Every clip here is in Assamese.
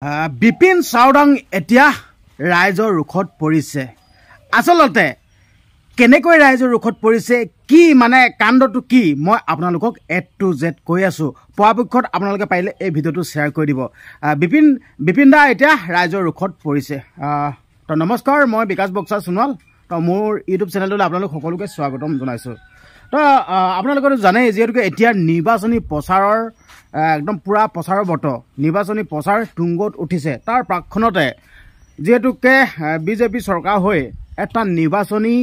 বিপিন চাওডাং এতিয়া ৰাইজৰ ৰুখত পৰিছে। আচলতে কেনেকৈ ৰাইজৰ ৰুখত পৰিছে, কি মানে কাণ্ডটো কি, মই আপোনালোকক A to Z কৈ আছো। পৰাপক্ষত আপোনালোকে পাৰিলে এই ভিডিঅ'টো শ্বেয়াৰ কৰি দিব। বিপিন দা এতিয়া ৰাইজৰ ৰুখত পৰিছে। তো নমস্কাৰ, মই বিকাশ বক্সা সোণোৱাল। তো মোৰ ইউটিউব চেনেললৈ আপোনালোক সকলোকে স্বাগতম জনাইছোঁ। তো আপোনালোকে জানেই যিহেতুকে এতিয়া নিৰ্বাচনী প্ৰচাৰৰ একদম পুৰা প্ৰচাৰৰ বতৰ, নিৰ্বাচনী প্ৰচাৰ তুংগত উঠিছে। তাৰ প্ৰাক্ষণতে যিহেতুকে বিজেপি চৰকাৰ হৈ এটা নিৰ্বাচনী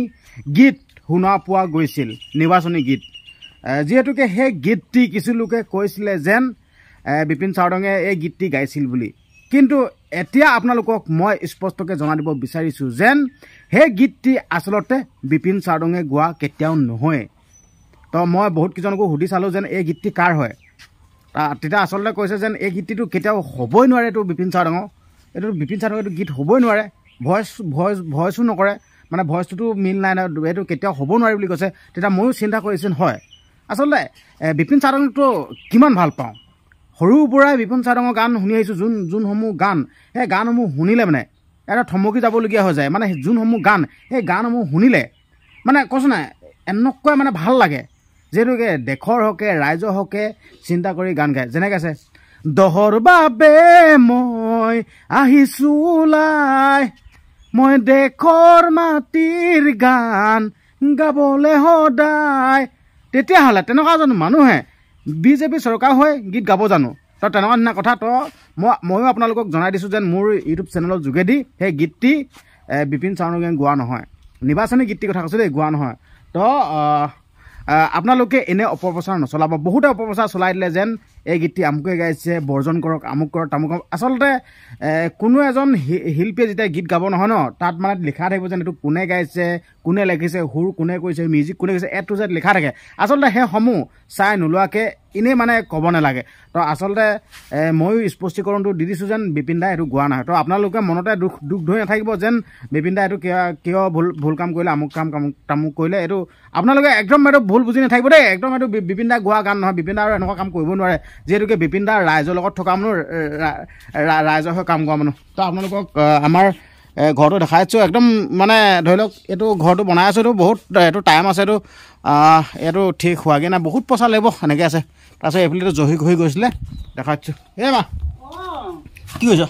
গীত শুনা পোৱা গৈছিল, নিৰ্বাচনী গীত। যিহেতুকে সেই গীতটি কিছু লোকে কৈছিলে যেন বিপিন চাওডাঙে এই গীতটি গাইছিল বুলি, কিন্তু এতিয়া আপোনালোকক মই স্পষ্টকৈ জনাই দিব বিচাৰিছোঁ যেন সেই গীতটি আচলতে বিপিন চাওডাঙে গোৱা কেতিয়াও নহয়। তো মই বহুত কেইজনকো সুধি চালোঁ যেন এই গীতটি কাৰ হয়। তেতিয়া আচলতে কৈছে যেন এই গীতটিটো কেতিয়াও হ'বই নোৱাৰে, এইটো বিপিন চাওডাঙৰ, এইটো বিপিন চাওডাঙৰ এইটো গীত হ'বই নোৱাৰে, ভইচো নকৰে, মানে ভইচটোতো মিল নাই, এইটো কেতিয়াও হ'ব নোৱাৰে বুলি কৈছে। তেতিয়া ময়ো চিন্তা কৰিছোঁ, হয় আচলতে বিপিন চাওডাঙটো কিমান ভাল পাওঁ। সৰুৰ পৰাই বিপিন চাওডাঙৰ গান শুনি আহিছোঁ, যোনসমূহ গান, সেই গানসমূহ শুনিলে মানে এটা থমকি যাবলগীয়া হৈ যায়। মানে যোনসমূহ গান, সেই গানসমূহ শুনিলে মানে কৈছোঁ নাই এনেকুৱা মানে ভাল লাগে, যিহেতুকে দেশৰ হকে ৰাইজৰ হকে চিন্তা কৰি গান গায়। যেনেকৈ আছে, দহৰ বাবে মই আহিছোঁ ওলাই, মই দেশৰ মাটিৰ গান গাবলৈ সদায়। তেতিয়াহ'লে তেনেকুৱা জানো মানুহে বিজেপি চৰকাৰ হৈ গীত গাব জানো? তো তেনেকুৱা ধৰণৰ কথা। তো ময়ো আপোনালোকক জনাই দিছোঁ যেন মোৰ ইউটিউব চেনেলৰ যোগেদি সেই গীতটি বিপিন চাওডাঙে গোৱা নহয়, নিৰ্বাচনী গীতটিৰ কথা কৈছোঁ দেই, গোৱা নহয়। তো আপোনালোকে এনে অপপ্ৰচাৰ নচলাব। বহুতে অপপ্ৰচাৰ চলাই দিলে যেন এই গীতটি আমুকে গাইছে, বৰ্জন কৰক, আমুক কৰক, তামুক কৰক। আচলতে কোনো এজন শিল্পীয়ে যেতিয়া গীত গাব নহয় ন, তাত মানে লিখা থাকিব যেন এইটো কোনে গাইছে, কোনে লিখিছে, সুৰ কোনে কৰিছে, মিউজিক কোনে কৰিছে, A to Z লিখা থাকে। আচলতে সেইসমূহ চাই নোলোৱাকৈ এনেই মানে ক'ব নালাগে। তো আচলতে ময়ো স্পষ্টীকৰণটো দি দিছোঁ যেন বিপিন দাই এইটো গোৱা নহয়। তো আপোনালোকে মনতে দুখ ধৰি নাথাকিব যেন বিপিন দাই এইটো কিয় ভুল কাম কৰিলে, আমুক কাম তামুক কৰিলে। এইটো আপোনালোকে একদম এইটো ভুল বুজি নাথাকিব দেই। একদম এইটো বিপিন দাই গোৱা গান নহয়। বিপিন দা আৰু এনেকুৱা কাম কৰিব নোৱাৰে, যিহেতুকে বিপিন দা ৰাইজৰ লগত থকা মানুহ, ৰাইজৰ হৈ কাম কৰা মানুহ। তো আপোনালোকক আমাৰ ঘৰটো দেখাইছোঁ, একদম মানে ধৰি লওক এইটো ঘৰটো বনাই আছোঁ, এইটো বহুত এইটো টাইম আছে, এইটো ঠিক হোৱাগৈ নাই, বহুত পইচা লাগিব, এনেকৈ আছে। তাৰপিছত এইফালেতো জহি হৈ গৈছিলে, দেখাইছোঁ। এই মা কি কৈছ?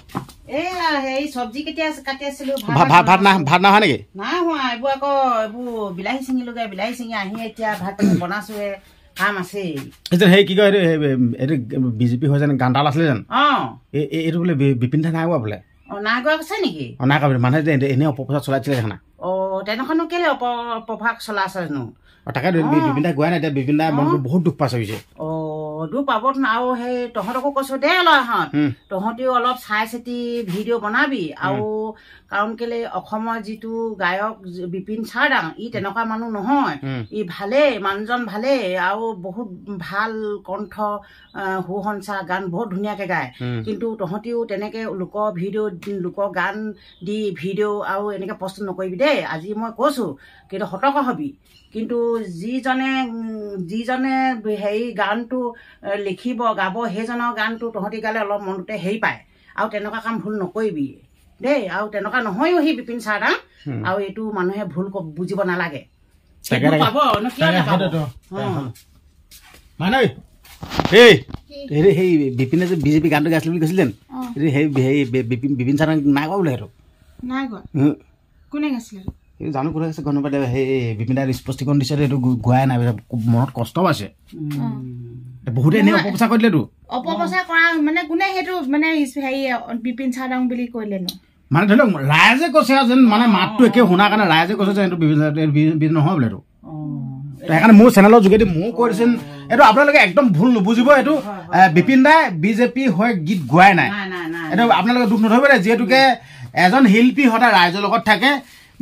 ভাত নাখা নেকি? নাই হোৱা, এইবোৰ আকৌ এইবোৰ বিলাহী ছিঙিলোগে, বিলাহী ছিঙি আহি এতিয়া ভাত বনাইছোহে, কাম আছেই। সেই কি কয়, এইটো বিজেপি হৈ জানো গানডাল আছিলে জানো? এইটো বোলে বিপিন দা নাই গোৱা বোলে। নাই গোৱা কৈছে নেকি? নাই গোৱা, মানুহে এনেই অপপ্ৰচাৰ চলাইছিলে দেখা নাই। তেনেকুৱানো কেলে অপপ্ৰভাৱ চলাইছেনো? তাকে বিপিন দাই গোৱাই নাই, এতিয়া বিপিন দাই মনটো বহুত দুখ পাইছে হৈছে। দুখ পাব। আৰু সেই তহঁতকো কৈছো দে ল'ৰাহঁত, তহঁতিও অলপ চাই চিতি ভিডিঅ' বনাবি। আৰু কাৰণ কেলে অসমৰ যিটো গায়ক বিপিন চাওডাং, ই তেনেকুৱা মানুহ নহয়, ই ভালেই, মানুহজন ভালেই, আৰু বহুত ভাল কণ্ঠ, সুসঞ্চা, গান বহুত ধুনীয়াকে গায়। কিন্তু তহঁতিও তেনেকে লোকৰ ভিডিঅ', লোকৰ গান দি ভিডিঅ' আৰু এনেকে প্ৰস্তুত নকৰিবি দেই। আজি মই কৈছো, কিন্তু সতৰ্ক হবি। কিন্তু যিজনে হেৰি গানটো লিখিব, গাব, সেইজনৰ গানটো তহঁতি গালে অলপ মনতে হেৰি পায়। আৰু তেনেকুৱা কাম ভুল নকৰিবি দেই। আৰু তেনেকুৱা নহয়ও সি বিপিন চাওডাং, আৰু এইটো মানুহে ভুল বুজিব নালাগে। সেই বিপিনে যে বিজেপি গানটো গাইছিলে বুলি কৈছিলে, সেই বিপিন চাওডাং নাই গোৱা বোলে। সেইটো নাই গোৱা, কোনে গাইছিলে? জানো কোনে আছে, গম নাপায়। সেই বিপিন দাই স্পষ্টীকৰণ দিছে, এইটো গোৱাই নাই, মনত কষ্ট পাইছে। বহুতে এনেই অপপ্ৰচাৰ কৰি দিলেতো। অপপ্ৰচাৰ কৰা মানে কোনে? সেইটো মানে হেৰি বিপিন চাওডাং বুলি কৰিলে ন, মানে ধৰি লওক ৰাইজে কৈছে যেন, মানে মাতটো একে শুনাৰ কাৰণে ৰাইজে কৈছে যে এইটো বিপিন নহয় বোলে। এইটো সেইকাৰণে মোৰ চেনেলৰ যোগেদি ময়ো কৈ দিছোঁ, এইটো আপোনালোকে একদম ভুল নুবুজিব। এইটো বিপিন দাই বিজেপি হৈ গীত গোৱাই নাই। এইটো আপোনালোকে দুখ নধৰিব দেই। যিহেতুকে এজন শিল্পী সদায় ৰাইজৰ লগত থাকে,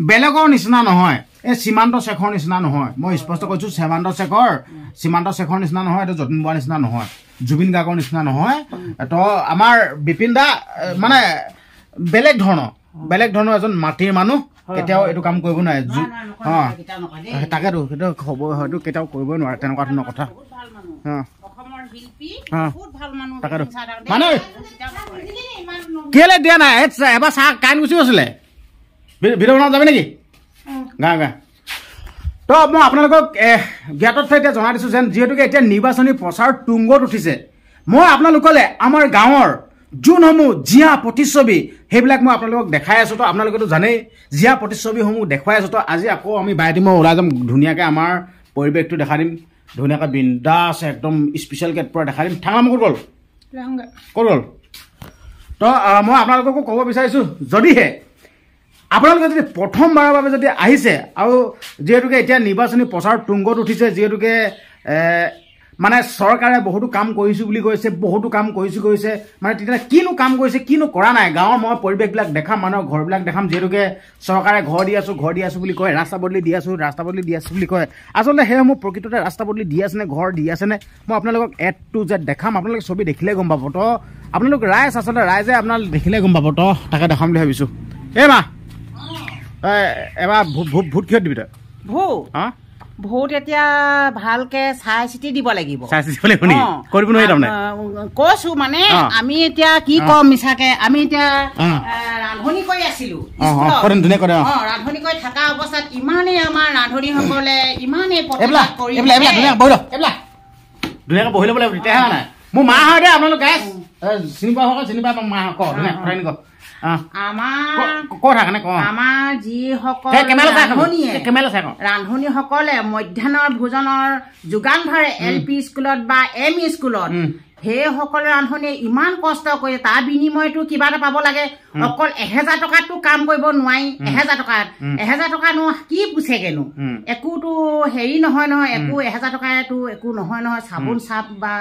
বেলেগৰ নিচিনা নহয়, এই সীমান্ত শেখৰ নিচিনা নহয়। মই স্পষ্ট কৈছোঁ, সীমান্ত শেখৰ নিচিনা নহয়, এইটো যতীন বৰাৰ নিচিনা নহয়, জুবিন গাৰ্গৰ নিচিনা নহয়। তো আমাৰ বিপিন দা মানে বেলেগ ধৰণৰ এজন মাটিৰ মানুহ, কেতিয়াও এইটো কাম কৰিব নোৱাৰে। তাকেতো সেইটো হয়তো কেতিয়াও কৰিবই নোৱাৰে, তেনেকুৱা ধৰণৰ কথা। শিল্পী হ্যাঁ। বহুত ভাল মানুহ তাকেতো। বিপিন চাৰদাং মানে ইমান কেলে দিয়া নাই এবাৰ চাহ কাৰেণ্ট গুচি গৈছিলে ভিডিঅ' বনাব যাবি নেকি গা তো মই আপোনালোকক জ্ঞাতত এতিয়া জনাই দিছোঁ যেন যিহেতুকে এতিয়া নিৰ্বাচনী প্ৰচাৰ তুংগত উঠিছে মই আপোনালোকলৈ আমাৰ গাঁৱৰ যোনসমূহ জীয়া প্ৰতিচ্ছবি সেইবিলাক মই আপোনালোকক দেখাই আছোঁ তো আপোনালোকেতো জানেই জীয়া প্ৰতিচ্ছবিসমূহ দেখুৱাই আছোঁ তো আজি আকৌ আমি বাইটি মই ওলাই যাম ধুনীয়াকৈ আমাৰ পৰিৱেশটো দেখাই দিম ধুনীয়াকৈ বিন্দাছ একদম স্পেচিয়েলকৈ পূৰা দেখাই দিম ঠাঙা ক'ত গ'ল ক'ত গ'ল তো মই আপোনালোককো ক'ব বিচাৰিছোঁ যদিহে আপোনালোকে যদি প্ৰথমবাৰৰ বাবে যদি আহিছে আৰু যিহেতুকে এতিয়া নিৰ্বাচনী প্ৰচাৰ তুংগত উঠিছে যিহেতুকে মানে চৰকাৰে বহুতো কাম কৰিছোঁ বুলি কৈছে বহুতো কাম কৰিছে মানে তেতিয়া কিনো কাম কৰিছে কিনো কৰা নাই গাঁৱৰ মই পৰিৱেশবিলাক দেখাম মানুহৰ ঘৰবিলাক দেখাম যিহেতুকে চৰকাৰে ঘৰ দি আছোঁ বুলি কয় ৰাস্তা বদলি দি আছোঁ বুলি কয় আচলতে সেইসমূহ প্ৰকৃততে ৰাস্তা বদলি দি আছেনে ঘৰ দি আছেনে মই আপোনালোকক A to Z দেখাম আপোনালোকে ছবি দেখিলে গম পাব তো আপোনালোক ৰাইজ আচলতে ৰাইজে আপোনালোকে দেখিলে গম পাব তো তাকে দেখাম বুলি ভাবিছোঁ এই মা এবাৰ ভোট কিহত দিবি তই ভোট এতিয়া ভালকে চাই চিতি দিব লাগিব কৈছো মানে আমি এতিয়া কি কম মিছাকে আমি এতিয়া ৰান্ধনি কৰি আছিলো ৰান্ধনি কৰি থকা অৱস্থাত ইমানেই আমাৰ ৰান্ধনিসকলে ইমানেই ধুনীয়াকৈ বহি ল'ব লাগিব তেতিয়াহে নাই মোৰ মা হয় দে আপোনালোক গাইছ চিনি পোৱা মা কওক আমাৰ যিসকল ৰান্ধনিসকলে মধ্যাহ্নৰ ভোজনৰ যোগান ধৰে LP স্কুলত বা ME স্কুলত সেইসকলে ৰান্ধনিয়ে ইমান কষ্ট কৰে তাৰ বিনিময়তো কিবা এটা পাব লাগে অকল 1000 টকাতো কাম কৰিব নোৱাৰি 1000 টকানো কি পুছেগেনো একোতো হেৰি নহয় একো 1000 টকাটো একো নহয় চাবোন চাপ বা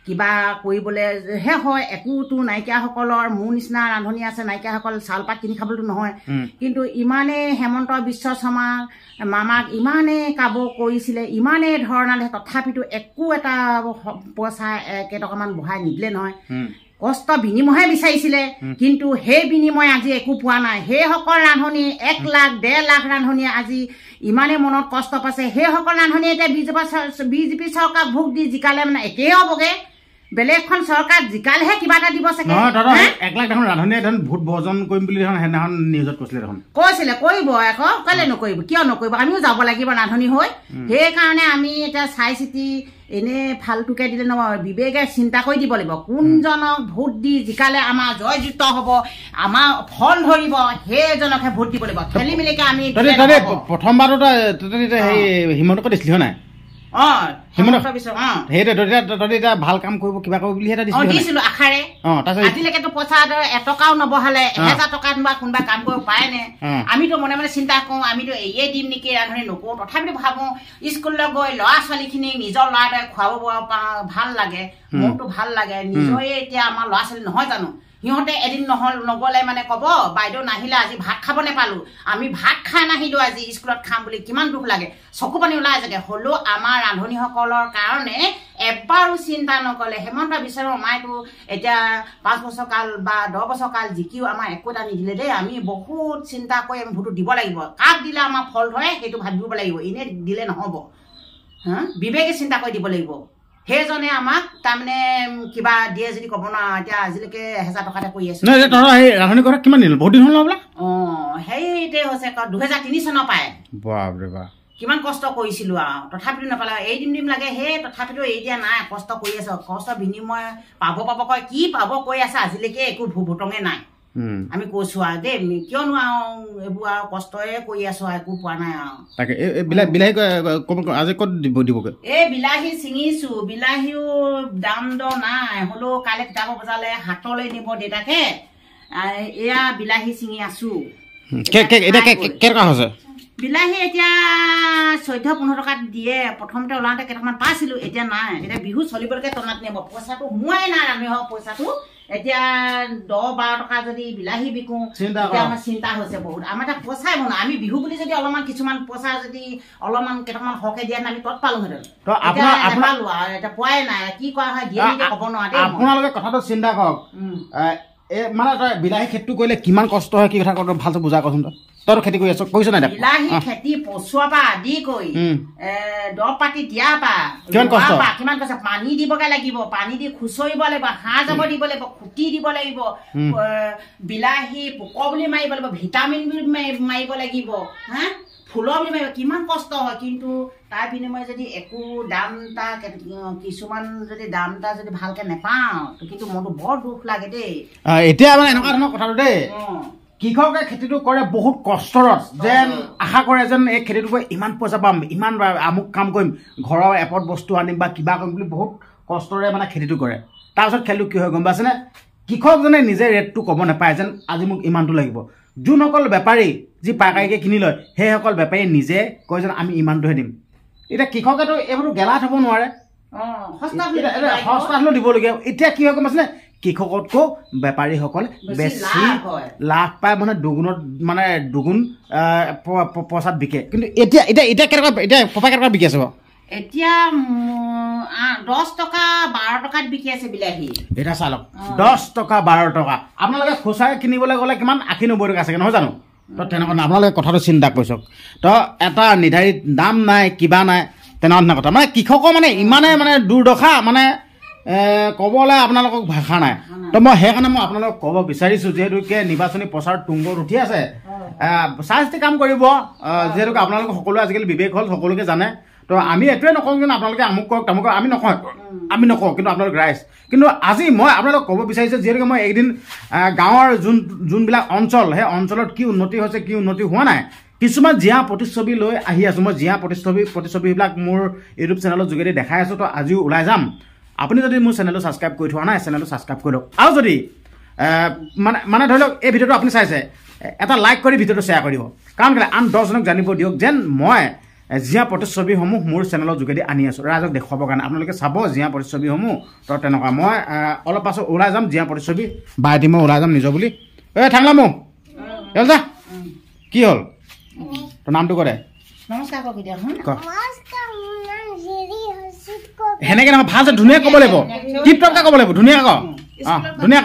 কিবা কৰিবলৈহে হয় একোতো নাইকিয়াসকলৰ মোৰ নিচিনা ৰান্ধনি আছে নাইকিয়াসকল চাউলপাত কিনি খাবলৈতো নহয় কিন্তু ইমানেই হেমন্ত বিশ্ব শৰ্মা মামাক ইমানেই কাব কৰিছিলে ইমানেই ধৰণালে তথাপিতো একো এটা পইচা কেইটকামান বঢ়াই নিদিলে নহয় কষ্ট বিনিময়হে বিচাৰিছিলে কিন্তু সেই বিনিময় আজি একো পোৱা নাই সেইসকল ৰান্ধনি 1 লাখ 1.5 লাখ ৰান্ধনিয়ে আজি ইমানেই মনত কষ্ট পাইছে সেইসকল ৰান্ধনিয়ে এতিয়া বিজেপি চৰকাৰক ভোট দি জিকালে মানে একেই হ'বগে বেলেগখন চৰকাৰ জিকালেহে কিবা এটা দিব চাগে 1 লাখ দেখোন ৰান্ধনিয়ে দেখোন ভোট বৰ্জন কৰিম বুলি দেখোন সেইদিনাখন নিউজত কৈছিলে কৰিব আকৌ কেলে নকৰিব কিয় নকৰিব আমিও যাব লাগিব ৰান্ধনি হৈ সেইকাৰণে আমি এতিয়া চাই চিতি এনে ফালটুকে দিলে নহয় বিবেকে চিন্তা কৰি দিব লাগিব কোনজনক ভোট দি জিকালে আমাৰ জয়যুক্ত হ'ব আমাৰ ফল ধৰিব সেইজনকহে ভোট দিব লাগিব খেলি মেলিকে আমি প্ৰথমবাৰতো হিমন্তক দিছিলি নাই ভাল কাম কৰিব কিবা কৰিব বুলি দিছিলো আশাৰে আজিলৈকেতো পইচা 1 টকাও নবহালে 1000 টকাত বা কোনোবা কাম কৰিব পাৰে নে আমিতো মনে মনে চিন্তা কৰো আমিতো এয়ে দিম নেকি ৰান্ধনি নকৰো তথাপিতো ভাবো স্কুললৈ গৈ ল'ৰা ছোৱালীখিনি নিজৰ ল'ৰাটোৱে খুৱাব ভাল লাগে মোৰতো ভাল লাগে নিজৰে এতিয়া আমাৰ ল'ৰা ছোৱালী নহয় জানো সিহঁতে এদিন নগলে মানে ক'ব বাইদেউ নাহিলে আজি ভাত খাব নেপালো আমি ভাত খাই নাহিলো আজি স্কুলত খাম বুলি কিমান দুখ লাগে চকু পানী ওলাই যাগে হ'লেও আমাৰ ৰান্ধনিসকলৰ কাৰণে এবাৰো চিন্তা নকলে হেমন্ত বিশ্ব শৰ্মাইতো এতিয়া 5 বছৰ কাল বা 10 বছৰ কাল জিকিও আমাৰ একো এটা নিদিলে দেই আমি বহুত চিন্তা কৰি আমি ভোটটো দিব লাগিব কাক দিলে আমাৰ ফল ধৰে সেইটো ভাবিব লাগিব এনে দিলে নহ'ব বিবেকে চিন্তা কৰি দিব লাগিব সেইজনে আমাক তাৰমানে কিবা দিয়ে যদি ক'ব না এতিয়া আজিলৈকে 1000 টকাতে কৰি আছো ৰান্ধনি কৰা কিমান দিন বহুত দিন হ'ল বোলা সেইটোৱে হৈছে 2003 চনৰ পায় কিমান কষ্ট কৰিছিলো আৰু তথাপিতো নাপালে এই দিম লাগে সেই তথাপিতো এই দিয়া নাই কষ্ট কৰি আছো কষ্ট বিনিময় পাব কয় কি পাব কৈ আছে আজিলৈকে একো ভোটঙে নাই আমি কৈছো আৰু দেই কিয়নো আৰু এইবোৰ আৰু কষ্টয়ে কৰি আছো একো পোৱা নাই আৰু তাকে বিলাহী আজি ক'ত দিবগৈ এই বিলাহী ছিঙিছো বিলাহীও দাম দ নাই হ'লেও কাইলৈ কিতাপ বজালে হাতলৈ নিব দেউতাকে এয়া বিলাহী ছিঙি আছো কেইটকা হৈছে বিলাহী এতিয়া 14-15 টকাত দিয়ে প্ৰথমতে ওলাওঁতে কেইটকামান পাইছিলো এতিয়া নাই এতিয়া বিহু চলিবলৈকে টনাত নিব পইচাটো সোমাই নাই ৰান্ধি হওক পইচাটো এতিয়া 10-12 টকা যদি বিলাহী বিকো এতিয়া আমাৰ চিন্তা হৈছে বহুত আমাৰ এটা পইচাই বনাওঁ আমি বিহু বুলি যদি অলপমান কিছুমান পইচা যদি অলপমান কেইটকামান সৰহকে দিয়া আমি তৎ পালোহেঁতেন এতিয়া পোৱাই নাই কি কৰা হয় দিয়ে ক'ব নোৱাৰে আপোনালোকে কথাটো চিন্তা কৰক মানে তই বিলাহী খেতিটো কৰিলে কিমান কষ্ট হয় কি কথা কৈ ভালকৈ বুজাই কচোন তই খেতি কৰি আছ কৰিছ নাই বিলাহী খেতি পচোৱা পৰা আদি কৰি দৰৱ পাতি দিয়া পৰা কিমান কষ্ট পানী দিবগে লাগিব পানী দি খুচৰিব লাগিব হাঁহ যাব দিব লাগিব খুটি দিব লাগিব বিলাহী পোক বুলি মাৰিব লাগিব ভিটামিন বুলি মাৰিব লাগিব হা ফুলৰ বুলি মাৰিব কিমান কষ্ট হয় কিন্তু তাৰ বিনিময়ে যদি একো দাম এটা কিছুমান যদি দাম এটা যদি ভালকে নেপাওঁ কিন্তু মোৰতো বৰ দুখ লাগে দেই এতিয়া মানে এনেকুৱা ধৰণৰ কথাটো দেই কৃষকে খেতিটো কৰে বহুত কষ্টৰত যেন আশা কৰে যেন এই খেতিটো কৰি ইমান পইচা পাম ইমান আমুক কাম কৰিম ঘৰৰ এপদ বস্তু আনিম বা কিবা কৰিম বুলি বহুত কষ্টৰে মানে খেতিটো কৰে তাৰপিছত খেতিটো কি হয় গম পাইছেনে কৃষকজনে নিজে ৰেটটো ক'ব নাপায় যেন আজি মোক ইমানটো লাগিব যোনসকল বেপাৰী যি পাইকাৰীকে কিনি লয় সেইসকল বেপাৰীয়ে নিজে কয় যেন আমি ইমানটোহে দিম এতিয়া কৃষকেতো এইবোৰতো গেলাত হ'ব নোৱাৰে সস্তা হ'লেও দিবলগীয়া এতিয়া কি হয় গম পাইছেনে কৃষকতকৈ বেপাৰীসকলে বেছি লাভ পায় মানে দুগুণ পইচাত বিকে কিন্তু এতিয়া এতিয়া এতিয়া কেনেকুৱা এতিয়া পপাই কেনেকুৱা বিকি আছে বাৰু এতিয়া 10 টকা 12 টকাত বিকি আছে বিলাহী এতিয়া চালক 10 টকা 12 টকা আপোনালোকে খুচুৰা কিনিবলৈ গ'লে কিমান 80-90 টকা আছে নহয় জানো তো তেনেকুৱা আপোনালোকে কথাটো চিন্তা কৰিছক তো এটা নিৰ্ধাৰিত দাম নাই কিবা নাই তেনেকুৱা কথা মানে কৃষকৰ মানে ইমানে মানে দুৰ্দশা মানে ক'বলৈ আপোনালোকক ভাষা নাই তো মই সেইকাৰণে মই আপোনালোকক ক'ব বিচাৰিছোঁ যিহেতুকে নিৰ্বাচনী প্ৰচাৰ তুংগত উঠি আছে চাই চিতি কাম কৰিব যিহেতুকে আপোনালোকে সকলোৱে আজিকালি বিবেক হ'ল সকলোকে জানে তো আমি এইটোৱে নকওঁ কিন্তু আপোনালোকে আমুক কৰক তামুক কৰক আমি নকওঁ কিন্তু আপোনালোক ৰাইজ কিন্তু আজি মই আপোনালোকক ক'ব বিচাৰিছোঁ যিহেতুকে মই এইদিন গাঁৱৰ যোনবিলাক অঞ্চল সেই অঞ্চলত কি উন্নতি হৈছে কি উন্নতি হোৱা নাই কিছুমান জিয়া প্ৰতিচ্ছবি লৈ আহি আছোঁ মই জিয়া প্ৰতিচ্ছবিবিলাক মোৰ ইউটিউব চেনেলৰ যোগেদি দেখাই আছোঁ তো আজিও ওলাই যাম আপুনি যদি মোৰ চেনেলটো ছাবস্ক্ৰাইব কৰি থোৱা নাই চেনেলটো ছাবস্ক্ৰাইব কৰি দিয়ক আৰু যদি মানে ধৰি লওক এই ভিডিঅ'টো আপুনি চাইছে এটা লাইক কৰি ভিডিঅ'টো শ্বেয়াৰ কৰি দিব কাৰণ কেলৈ আন 10জনক জানিব দিয়ক যেন মই জিয়া প্ৰতিচ্ছবিসমূহ মোৰ চেনেলৰ যোগেদি আনি আছোঁ ৰাইজক দেখুৱাবৰ কাৰণে আপোনালোকে চাব জিয়া প্ৰতিচ্ছবিসমূহ তো তেনেকুৱা মই অলপ পাছত ওলাই যাম জিয়া প্ৰতিচ্ছবি বাই মই ওলাই যাম নিজৰ বুলি থাংলা মোৰ যা কি হ'ল তোৰ নামটো কৰে সেনেকে নহয় ভাল ধুনীয়া ক'ব লাগিব টিপ টপকৈ ক'ব লাগিব ধুনীয়া ক ধুনীয়া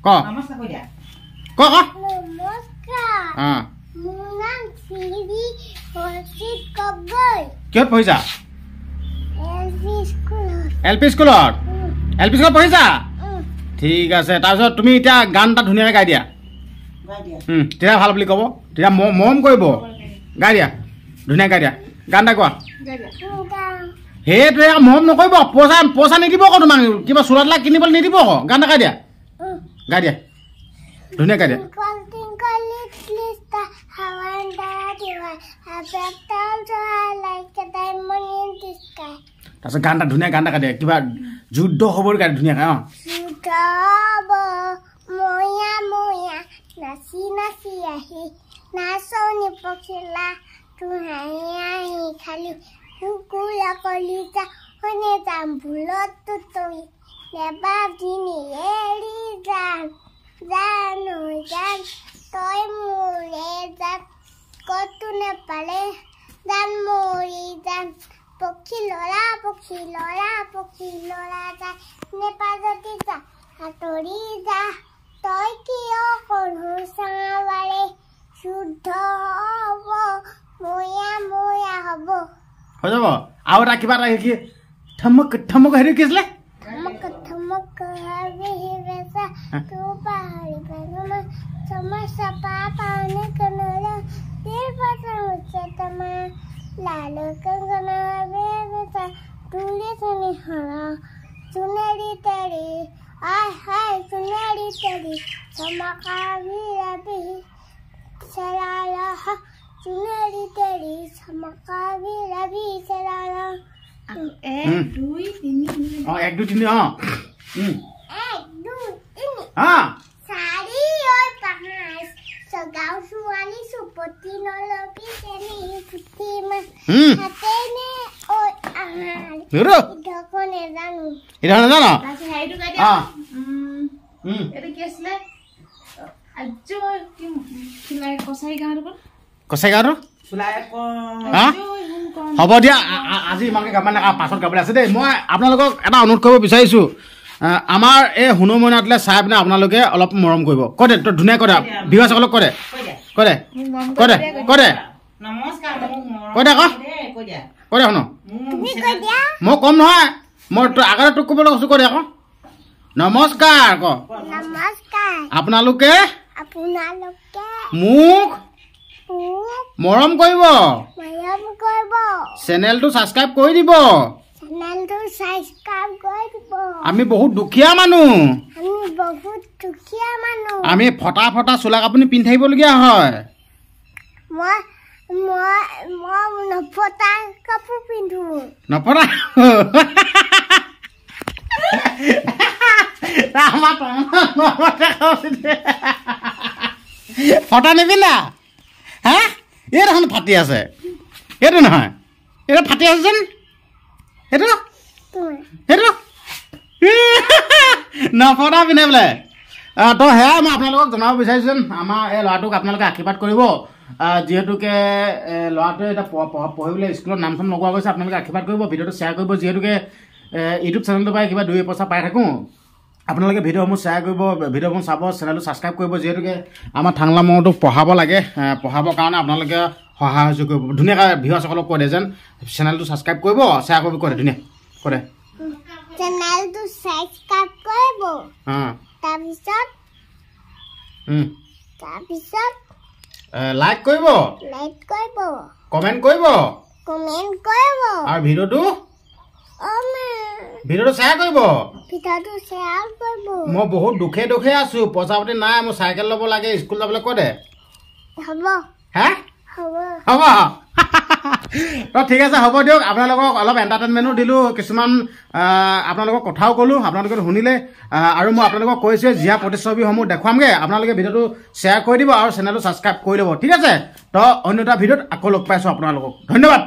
ক কিহত পঢ়িছা এল পি স্কুলত পঢ়িছা ঠিক আছে তাৰপিছত তুমি এতিয়া গান এটা ধুনীয়াকৈ গাই দিয়া তেতিয়া ভাল বুলি ক'ব তেতিয়া মৰম কৰিব গাই দিয়া ধুনীয়া গাই দিয়া গান এটা কোৱা সেইটোৱে মৰম নকৰিব পইচা নিদিব আকৌ তোমাক কিবা চোলাত লাগ কিনিবলৈ নিদিব আকৌ গান এটা গাই দিয়া ধুনীয়া গাই দিয়া তাৰপিছত গান এটা ধুনীয়া গান এটা গাই দিয়া কিবা যুদ্ধ খবৰ গাই ধুনীয়াকৈ নাচি নাচি আহি নাচনি পখিলা তুহাঁহি খালি কুকুৰা কলিজা শুনে যাম ভুলত তুতৰি নেবাদিনি এৰি যাম জানো জান তই মোৰে জান কতো নেপালে জান মৰি যাম পক্ষী লৰা যায় নেপাজতি যা সাঁতৰি যা তই কিয় কৰো চাৱাৰে শুদ্ধ হ'ব ময়া হ'ব হৈ যাব আৰু এটা কিবা এটা কি ঠমক হেৰি কি আছিলে ঠমক হাবি বেচা তো পাহৰি পানো সমস্যা পাপানে কনৰা তেৰ পাতা হৈছে তোমাৰ লাল কংগন বেচা তুলে চনি হৰা চুনেৰি তেৰি হাই চুনেৰি তেৰি চমকা বিৰাবি চৰালা চুনেৰি তেৰি চমকা বিৰাবি চৰালা 1 2 3 1 2 3 চাৰি ঐ পাহাজ সগাও সুৱালি সুপতি নলবি কেনি ফুটিমা হাতেনে ঐ আহাল ইধকনে জানো আচ্ছা হেইটো গাই দিয়া এটা কি আছিলে আজো কি খিলাই কসাই গাঁৱৰ হ'ব দিয়া আজি ইমানকৈ গাব মানে পাছত গাবলৈ আছে দেই মই আপোনালোকক এটা অনুৰোধ কৰিব বিচাৰিছোঁ আমাৰ এই হুনু মইনাটোলৈ চাই পিনে আপোনালোকে অলপ মৰম কৰিব কৈ দে তই ধুনীয়া কৰে ভিউৱাৰসকলক কৈ দে কৈ দে কৈ দে কৈ দে কৈ দে আকৌ কৈ দে শুনো মই কম নহয় মই আগতে তোক ক'বলৈ কৈছোঁ কৈ দে আকৌ নমস্কাৰ আকৌ আপোনালোকে মোক মৰম কৰিব চেনেলটো ছাবস্ক্ৰাইব কৰি দিব আমি বহুত দুখীয়া মানুহ আমি ফটা ফটা চোলা কাপোৰ পিন্ধি থাকিবলগীয়া হয় নফটা ফটা নিপিন্ধা হা এই দেখোন ফাটি আছে এইটো নহয় এইটো ফাটি আছে যেন সেইটো সেইটো নফটা পিন্ধে বোলে তো সেয়াই মই আপোনালোকক জনাব বিচাৰিছোঁ যেন আমাৰ এই ল'ৰাটোক আপোনালোকে আশীৰ্বাদ কৰিব যিহেতুকে ল'ৰাটোৱে এতিয়া পঢ়িবলৈ স্কুলত নাম চাম লগোৱা গৈছে আপোনালোকে আশীৰ্বাদ কৰিব ভিডিঅ'টো শ্বেয়াৰ কৰিব যিহেতুকে ইউটিউব চেনেলটোৰ পৰাই কিবা 2 পইচা পাই থাকোঁ আপোনালোকে ভিডিঅ'সমূহ শ্বেয়াৰ কৰিব ভিডিঅ'সমূহ চাব চেনেলটো ছাবস্ক্ৰাইব কৰিব যিহেতুকে আমাৰ থাংলা মঙহটোক পঢ়াব লাগে পঢ়াবৰ কাৰণে আপোনালোকে সহায় সহযোগ কৰিব ধুনীয়াকৈ ভিউৱাৰসকলক কৈ দে যেন চেনেলটো ছাবস্ক্ৰাইব কৰিব শ্বেয়াৰ কৰিব কৈ দে ধুনীয়া কৈ দে চেনেলটো ছাবস্ক্ৰাইব কৰিব তাৰপিছত লাইক কৰিব কমেণ্ট কৰিব আৰু ভিডিঅ'টো শ্বেয়াৰ কৰিব মই বহুত দুখে আছো পইচা পাতি নাই মোৰ চাইকেল ল'ব লাগে স্কুল যাবলৈ কৈ দে হ'ব তো ঠিক আছে হ'ব দিয়ক আপোনালোকক অলপ এণ্টাৰটেইনমেণ্টো দিলোঁ কিছুমান আপোনালোকক কথাও ক'লোঁ আপোনালোকে শুনিলে আৰু মই আপোনালোকক কৈছোঁ জীয়া প্ৰতিচ্ছবিসমূহ দেখুৱামগৈ আপোনালোকে ভিডিঅ'টো শ্বেয়াৰ কৰি দিব আৰু চেনেলটো ছাবস্ক্ৰাইব কৰি ল'ব ঠিক আছে তো অন্য এটা ভিডিঅ'ত আকৌ লগ পাইছোঁ আপোনালোকক ধন্যবাদ